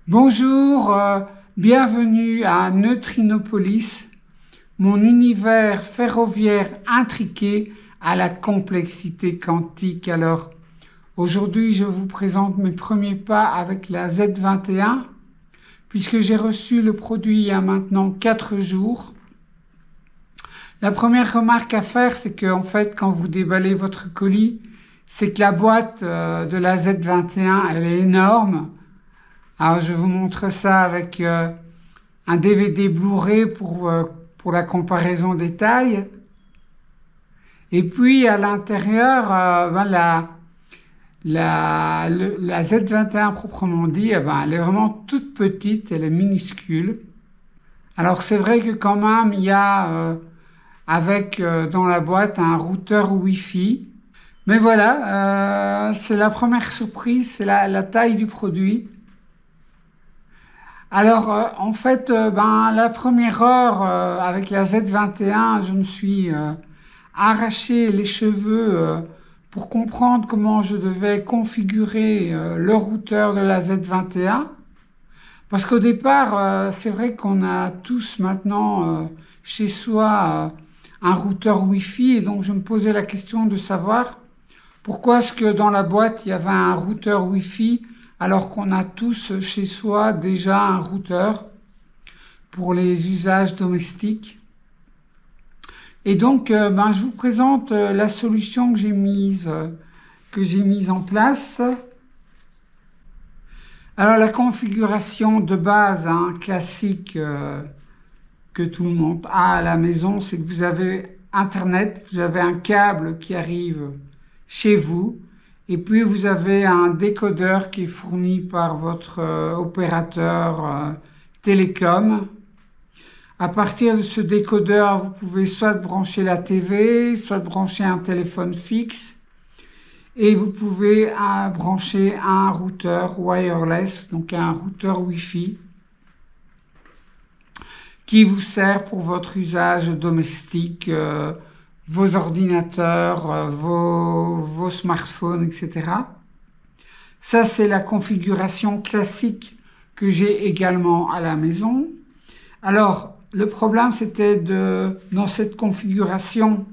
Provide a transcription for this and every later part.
Bonjour, bienvenue à Neutrinopolis, mon univers ferroviaire intriqué à la complexité quantique. Alors, aujourd'hui, je vous présente mes premiers pas avec la Z21, puisque j'ai reçu le produit il y a maintenant 4 jours. La première remarque à faire, c'est que, en fait, quand vous déballez votre colis, c'est que la boîte de la Z21, elle est énorme. Alors, je vous montre ça avec un DVD Blu-ray pour la comparaison des tailles. Et puis, à l'intérieur, la Z21 proprement dit, elle est vraiment toute petite, elle est minuscule. Alors, c'est vrai que quand même, il y a dans la boîte un routeur Wi-Fi. Mais voilà, c'est la première surprise, c'est la taille du produit. Alors, en fait, la première heure avec la Z21, je me suis arraché les cheveux pour comprendre comment je devais configurer le routeur de la Z21. Parce qu'au départ, c'est vrai qu'on a tous maintenant chez soi un routeur Wi-Fi, et donc je me posais la question de savoir pourquoi est-ce que dans la boîte il y avait un routeur Wi-Fi alors qu'on a tous chez soi déjà un routeur pour les usages domestiques. Et donc, je vous présente la solution que j'ai mise en place. Alors, la configuration de base, classique, que tout le monde a à la maison, c'est que vous avez Internet, vous avez un câble qui arrive chez vous, et puis vous avez un décodeur qui est fourni par votre opérateur télécom. À partir de ce décodeur, vous pouvez soit brancher la TV, soit brancher un téléphone fixe, et vous pouvez brancher un routeur wireless, donc un routeur Wi-Fi, qui vous sert pour votre usage domestique, vos ordinateurs, vos smartphones, etc. Ça, c'est la configuration classique que j'ai également à la maison. Alors, le problème, c'était dans cette configuration,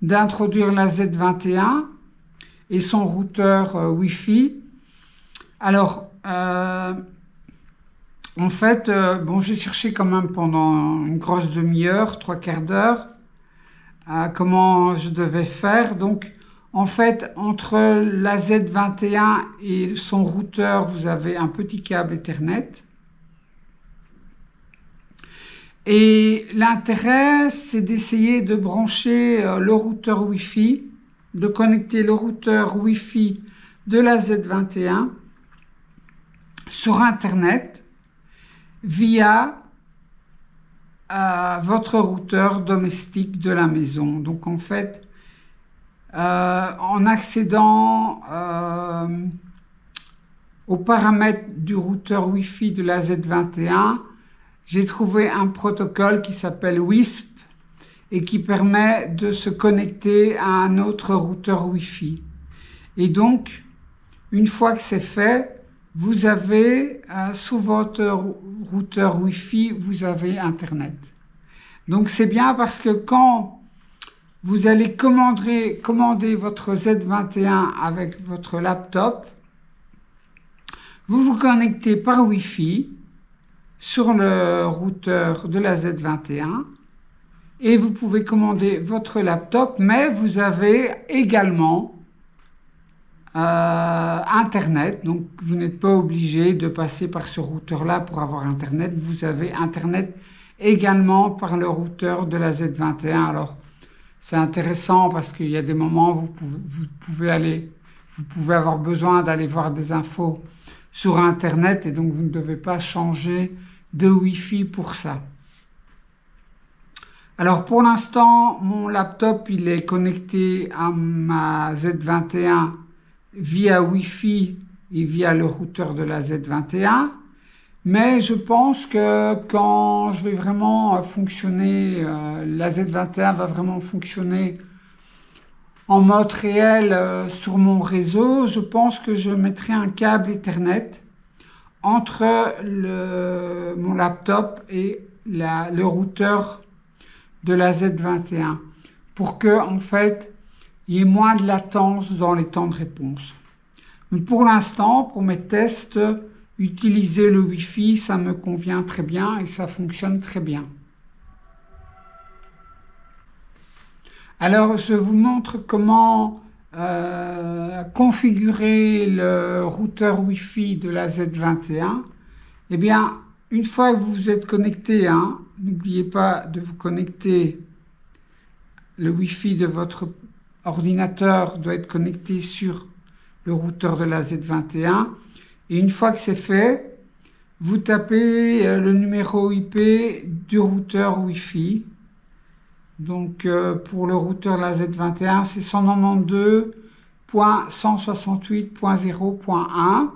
d'introduire la Z21 et son routeur Wi-Fi. Alors, en fait, j'ai cherché quand même pendant une grosse demi-heure, 3/4 d'heure, comment je devais faire. Donc, en fait, entre la Z21 et son routeur, vous avez un petit câble Ethernet. Et l'intérêt, c'est d'essayer de brancher le routeur Wi-Fi, de connecter le routeur Wi-Fi de la Z21 sur Internet via votre routeur domestique de la maison. Donc en fait, en accédant aux paramètres du routeur Wi-Fi de la Z21, j'ai trouvé un protocole qui s'appelle WISP et qui permet de se connecter à un autre routeur Wi-Fi. Et donc, une fois que c'est fait, vous avez, sous votre routeur Wi-Fi, vous avez Internet. Donc c'est bien parce que quand vous allez commander votre Z21 avec votre laptop, vous vous connectez par Wi-Fi sur le routeur de la Z21 et vous pouvez commander votre laptop, mais vous avez également Internet, donc vous n'êtes pas obligé de passer par ce routeur-là pour avoir Internet. Vous avez Internet également par le routeur de la Z21. Alors, c'est intéressant parce qu'il y a des moments où vous pouvez avoir besoin d'aller voir des infos sur Internet et donc vous ne devez pas changer de Wi-Fi pour ça. Alors, pour l'instant, mon laptop, il est connecté à ma Z21 via Wi-Fi et via le routeur de la Z21, mais je pense que quand je vais vraiment fonctionner, la Z21 va vraiment fonctionner en mode réel sur mon réseau, je pense que je mettrai un câble Ethernet entre mon laptop et le routeur de la Z21 pour que, en fait, il y ait moins de latence dans les temps de réponse. Mais pour l'instant, pour mes tests, utiliser le Wi-Fi, ça me convient très bien et ça fonctionne très bien. Alors, je vous montre comment configurer le routeur Wi-Fi de la Z21. Eh bien, une fois que vous vous êtes connecté, n'oubliez pas de vous connecter. Le Wi-Fi de votre ordinateur doit être connecté sur le routeur de la Z21. Et une fois que c'est fait, vous tapez le numéro IP du routeur Wi-Fi. Donc, pour le routeur de la Z21, c'est 192.168.0.1.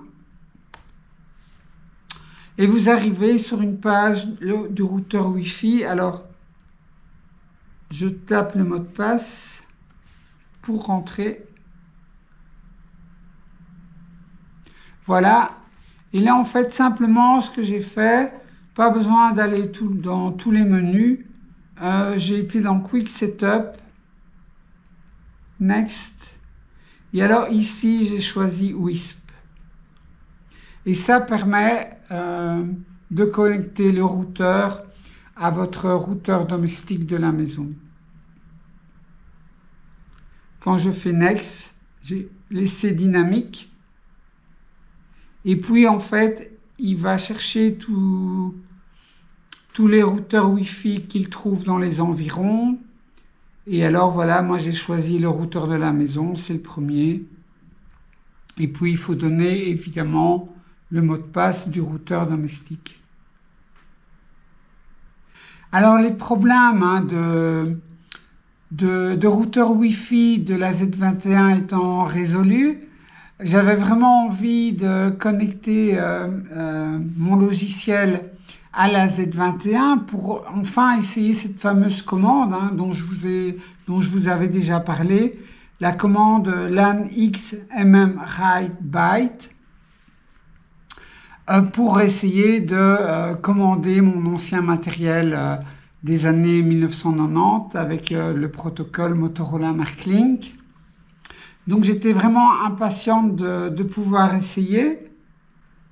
Et vous arrivez sur une page du routeur Wi-Fi. Alors, je tape le mot de passe pour rentrer. Voilà. Et là, en fait, simplement, ce que j'ai fait, pas besoin d'aller dans tous les menus. J'ai été dans Quick Setup, Next, et alors ici j'ai choisi Wisp. Et ça permet de connecter le routeur à votre routeur domestique de la maison. Quand je fais Next, j'ai laissé dynamique, et puis en fait il va chercher tous les routeurs Wi-Fi qu'il trouve dans les environs. Et alors voilà, moi j'ai choisi le routeur de la maison, c'est le premier. Et puis il faut donner évidemment le mot de passe du routeur domestique. Alors les problèmes de routeur Wi-Fi de la Z21 étant résolus, j'avais vraiment envie de connecter mon logiciel à la Z21 pour enfin essayer cette fameuse commande dont je vous avais déjà parlé, la commande LAN-X mmWrite-byte pour essayer de commander mon ancien matériel des années 1990 avec le protocole Motorola Marklink. Donc j'étais vraiment impatiente de pouvoir essayer.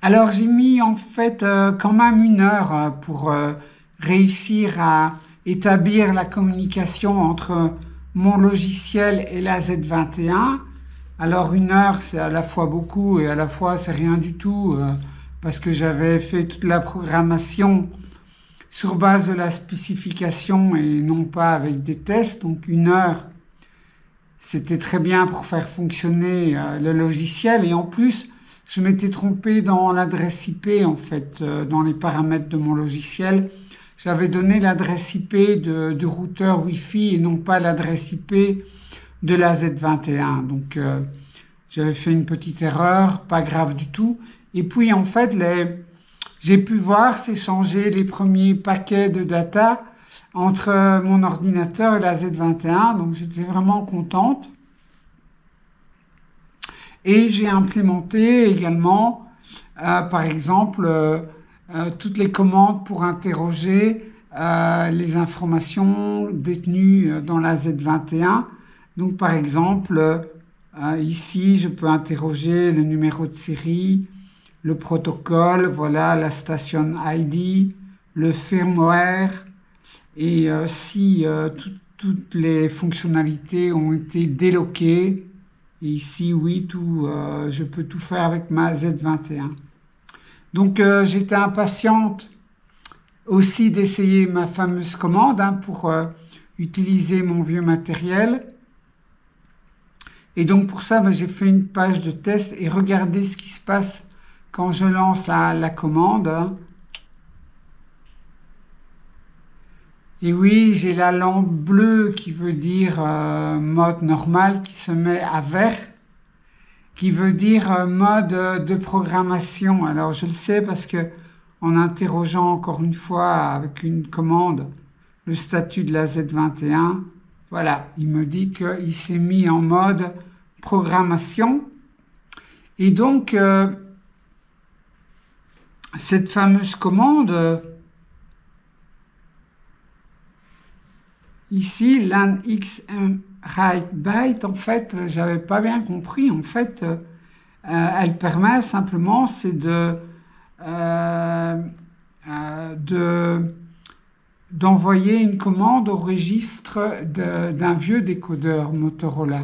Alors j'ai mis en fait quand même 1 heure pour réussir à établir la communication entre mon logiciel et la Z21. Alors 1 heure c'est à la fois beaucoup et à la fois c'est rien du tout parce que j'avais fait toute la programmation sur base de la spécification et non pas avec des tests. Donc 1 heure c'était très bien pour faire fonctionner le logiciel et en plus je m'étais trompé dans l'adresse IP, en fait, dans les paramètres de mon logiciel. J'avais donné l'adresse IP du routeur Wi-Fi et non pas l'adresse IP de la Z21. Donc, j'avais fait une petite erreur, pas grave du tout. Et puis, en fait, j'ai pu voir s'échanger les premiers paquets de data entre mon ordinateur et la Z21. Donc, j'étais vraiment contente. Et j'ai implémenté également, par exemple, toutes les commandes pour interroger les informations détenues dans la Z21. Donc, par exemple, ici, je peux interroger le numéro de série, le protocole, voilà, la station ID, le firmware, et si toutes les fonctionnalités ont été déloquées. Et ici, oui, je peux tout faire avec ma Z21. Donc, j'étais impatiente aussi d'essayer ma fameuse commande pour utiliser mon vieux matériel. Et donc, pour ça, j'ai fait une page de test et regardez ce qui se passe quand je lance la commande. Et oui, j'ai la lampe bleue qui veut dire mode normal qui se met à vert, qui veut dire mode de programmation. Alors je le sais parce que en interrogeant encore une fois avec une commande le statut de la Z21, voilà, il me dit qu'il s'est mis en mode programmation. Et donc, cette fameuse commande, ici, LAN X write byte, en fait, j'avais pas bien compris. En fait, elle permet simplement, c'est d'envoyer une commande au registre d'un vieux décodeur Motorola.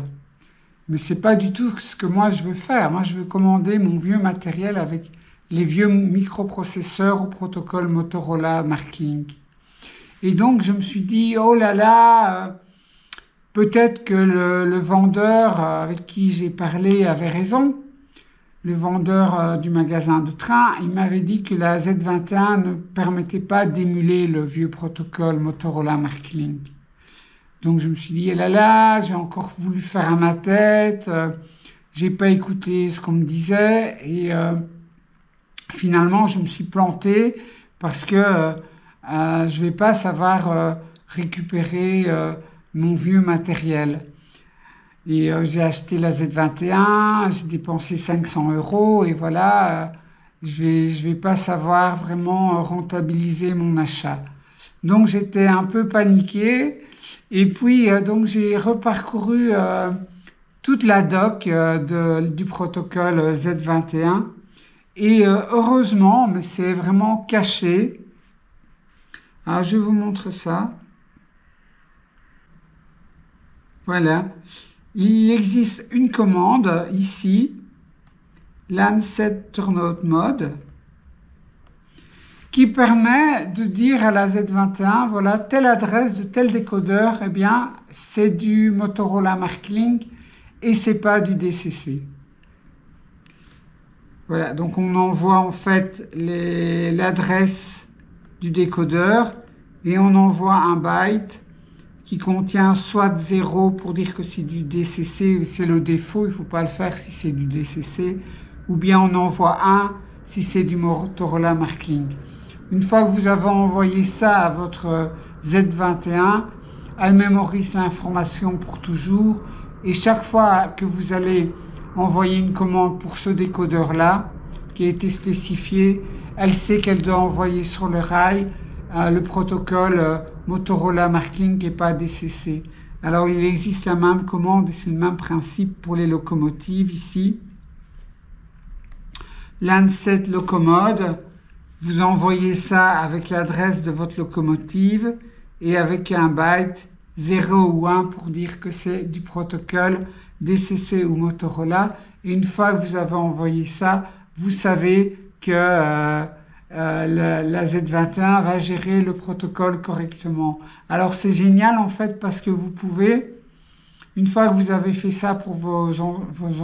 Mais c'est pas du tout ce que moi je veux faire. Moi, je veux commander mon vieux matériel avec les vieux microprocesseurs au protocole Motorola Marklink. Et donc, je me suis dit, oh là là, peut-être que le vendeur avec qui j'ai parlé avait raison. Le vendeur du magasin de train, il m'avait dit que la Z21 ne permettait pas d'émuler le vieux protocole Motorola Marklink. Donc je me suis dit, eh là là, j'ai encore voulu faire à ma tête, j'ai pas écouté ce qu'on me disait, et finalement je me suis planté parce que je vais pas savoir récupérer mon vieux matériel. Et j'ai acheté la Z21, j'ai dépensé 500 € et voilà, je vais pas savoir vraiment rentabiliser mon achat. Donc j'étais un peu paniqué et puis donc j'ai reparcouru toute la doc du protocole Z21 et heureusement, mais c'est vraiment caché. Alors je vous montre ça. Voilà. Il existe une commande ici, LAN set turnout mode, qui permet de dire à la Z21, voilà, telle adresse de tel décodeur, eh bien, c'est du Motorola Marklink et c'est pas du DCC. Voilà, donc on envoie en fait l'adresse du décodeur et on envoie un byte qui contient soit 0 pour dire que c'est du DCC, c'est le défaut, il ne faut pas le faire si c'est du DCC, ou bien on envoie 1 si c'est du Motorola Marklink. Une fois que vous avez envoyé ça à votre Z21, elle mémorise l'information pour toujours, et chaque fois que vous allez envoyer une commande pour ce décodeur-là, qui a été spécifié, elle sait qu'elle doit envoyer sur le rail le protocole Motorola Marklink et pas DCC. Alors il existe la même commande et c'est le même principe pour les locomotives ici. LAN set locomode, vous envoyez ça avec l'adresse de votre locomotive et avec un byte 0 ou 1 pour dire que c'est du protocole DCC ou Motorola. Et une fois que vous avez envoyé ça, vous savez que la Z21 va gérer le protocole correctement. Alors c'est génial en fait parce que vous pouvez, une fois que vous avez fait ça pour votre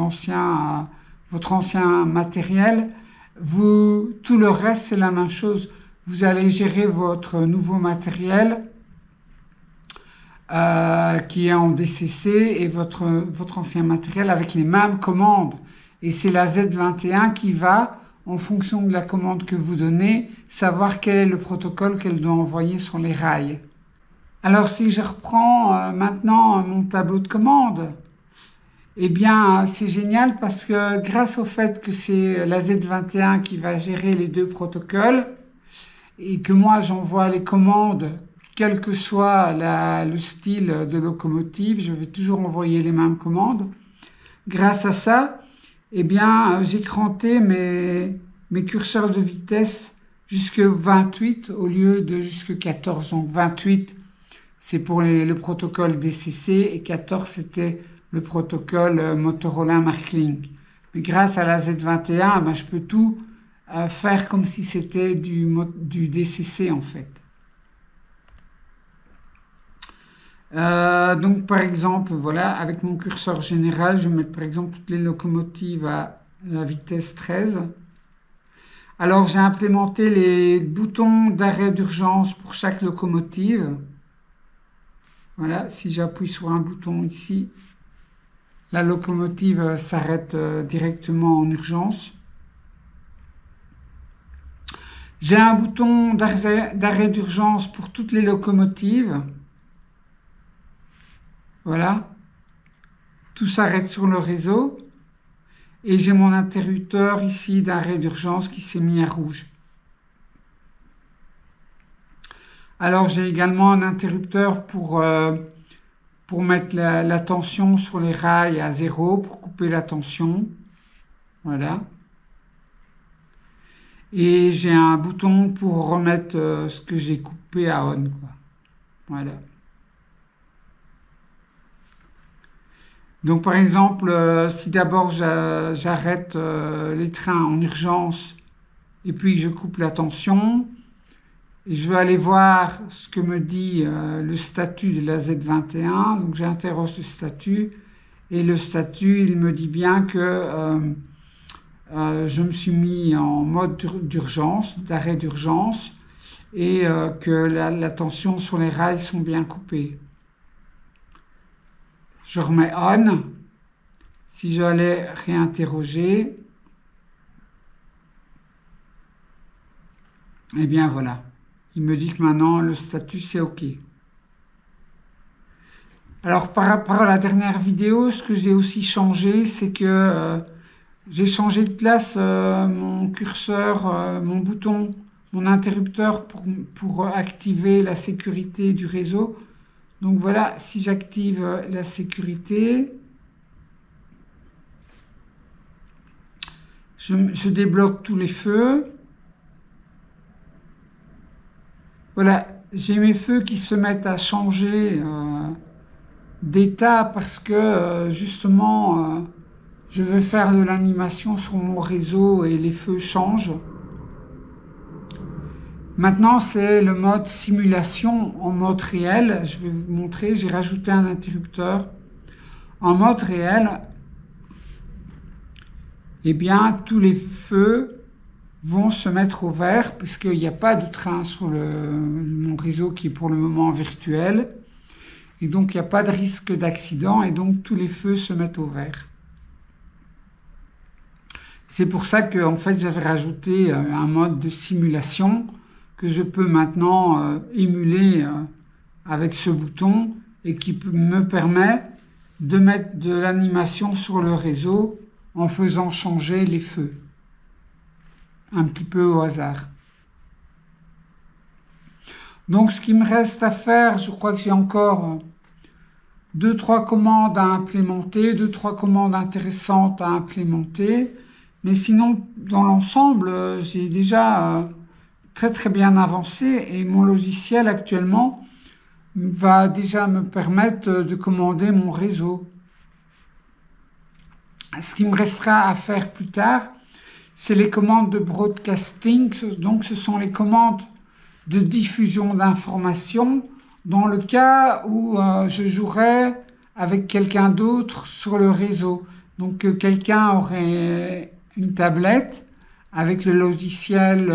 ancien matériel, tout le reste c'est la même chose. Vous allez gérer votre nouveau matériel qui est en DCC et votre ancien matériel avec les mêmes commandes. Et c'est la Z21 qui va, en fonction de la commande que vous donnez, savoir quel est le protocole qu'elle doit envoyer sur les rails. Alors si je reprends maintenant mon tableau de commande, eh bien c'est génial parce que grâce au fait que c'est la Z21 qui va gérer les deux protocoles et que moi j'envoie les commandes, quel que soit le style de locomotive, je vais toujours envoyer les mêmes commandes. Grâce à ça, eh bien, j'ai cranté mes curseurs de vitesse jusque 28 au lieu de jusque 14. Donc 28, c'est pour le protocole DCC et 14, c'était le protocole Motorola Marklink. Mais grâce à la Z21, ben, je peux tout faire comme si c'était du DCC en fait. Donc par exemple, voilà, avec mon curseur général, je vais mettre par exemple toutes les locomotives à la vitesse 13. Alors j'ai implémenté les boutons d'arrêt d'urgence pour chaque locomotive. Voilà, si j'appuie sur un bouton ici, la locomotive s'arrête directement en urgence. J'ai un bouton d'arrêt d'urgence pour toutes les locomotives. Voilà, tout s'arrête sur le réseau et j'ai mon interrupteur ici d'arrêt d'urgence qui s'est mis à rouge. Alors j'ai également un interrupteur pour mettre la tension sur les rails à 0, pour couper la tension. Voilà. Et j'ai un bouton pour remettre ce que j'ai coupé à on, quoi. Voilà. Donc par exemple, si d'abord j'arrête les trains en urgence et puis que je coupe la tension, et je veux aller voir ce que me dit le statut de la Z21, donc j'interroge le statut, et le statut, il me dit bien que je me suis mis en mode d'urgence, d'arrêt d'urgence, et que la tension sur les rails sont bien coupées. Je remets on. Si j'allais réinterroger, eh bien voilà. Il me dit que maintenant le statut c'est OK. Alors par rapport à la dernière vidéo, ce que j'ai aussi changé, c'est que j'ai changé de place mon curseur, mon bouton, mon interrupteur pour activer la sécurité du réseau. Donc voilà, si j'active la sécurité, je débloque tous les feux. Voilà, j'ai mes feux qui se mettent à changer d'état parce que justement, je veux faire de l'animation sur mon réseau et les feux changent. Maintenant, c'est le mode simulation en mode réel. Je vais vous montrer, j'ai rajouté un interrupteur. En mode réel, eh bien, tous les feux vont se mettre au vert puisqu'il n'y a pas de train sur mon réseau qui est pour le moment virtuel. Et donc, il n'y a pas de risque d'accident et donc tous les feux se mettent au vert. C'est pour ça que, en fait, j'avais rajouté un mode de simulation que je peux maintenant émuler avec ce bouton et qui me permet de mettre de l'animation sur le réseau en faisant changer les feux un petit peu au hasard. Donc ce qui me reste à faire, je crois que j'ai encore 2-3 commandes à implémenter, 2-3 commandes intéressantes à implémenter, mais sinon dans l'ensemble j'ai déjà très bien avancé et mon logiciel actuellement va déjà me permettre de commander mon réseau. Ce qui me restera à faire plus tard, c'est les commandes de broadcasting, donc ce sont les commandes de diffusion d'informations dans le cas où je jouerais avec quelqu'un d'autre sur le réseau. Donc quelqu'un aurait une tablette avec le logiciel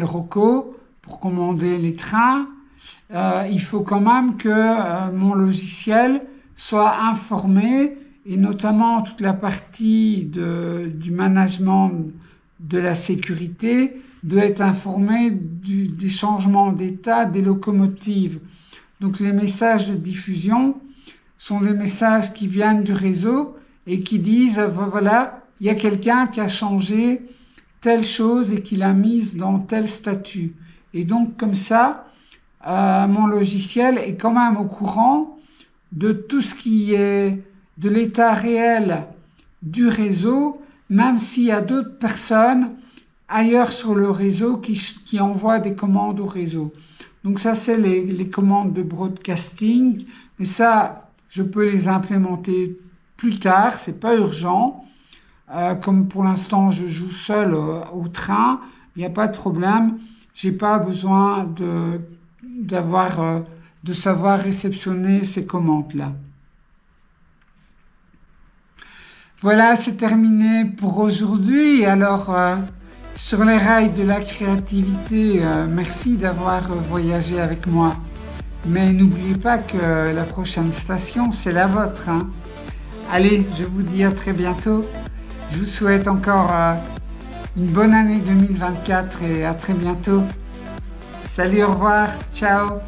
Roku pour commander les trains. Il faut quand même que mon logiciel soit informé et notamment toute la partie du management de la sécurité doit être informé des changements d'état des locomotives. Donc les messages de diffusion sont des messages qui viennent du réseau et qui disent voilà, il y a quelqu'un qui a changé telle chose et qui l'a mise dans tel statut. Et donc comme ça, mon logiciel est quand même au courant de tout ce qui est de l'état réel du réseau, même s'il y a d'autres personnes ailleurs sur le réseau qui envoient des commandes au réseau. Donc ça, c'est les commandes de broadcasting, mais ça, je peux les implémenter plus tard, c'est pas urgent. Comme pour l'instant, je joue seul au train, il n'y a pas de problème. J'ai pas besoin de savoir réceptionner ces commandes-là. Voilà, c'est terminé pour aujourd'hui. Alors, sur les rails de la créativité, merci d'avoir voyagé avec moi. Mais n'oubliez pas que la prochaine station, c'est la vôtre, hein. Allez, je vous dis à très bientôt. Je vous souhaite encore une bonne année 2024 et à très bientôt. Salut, au revoir, ciao.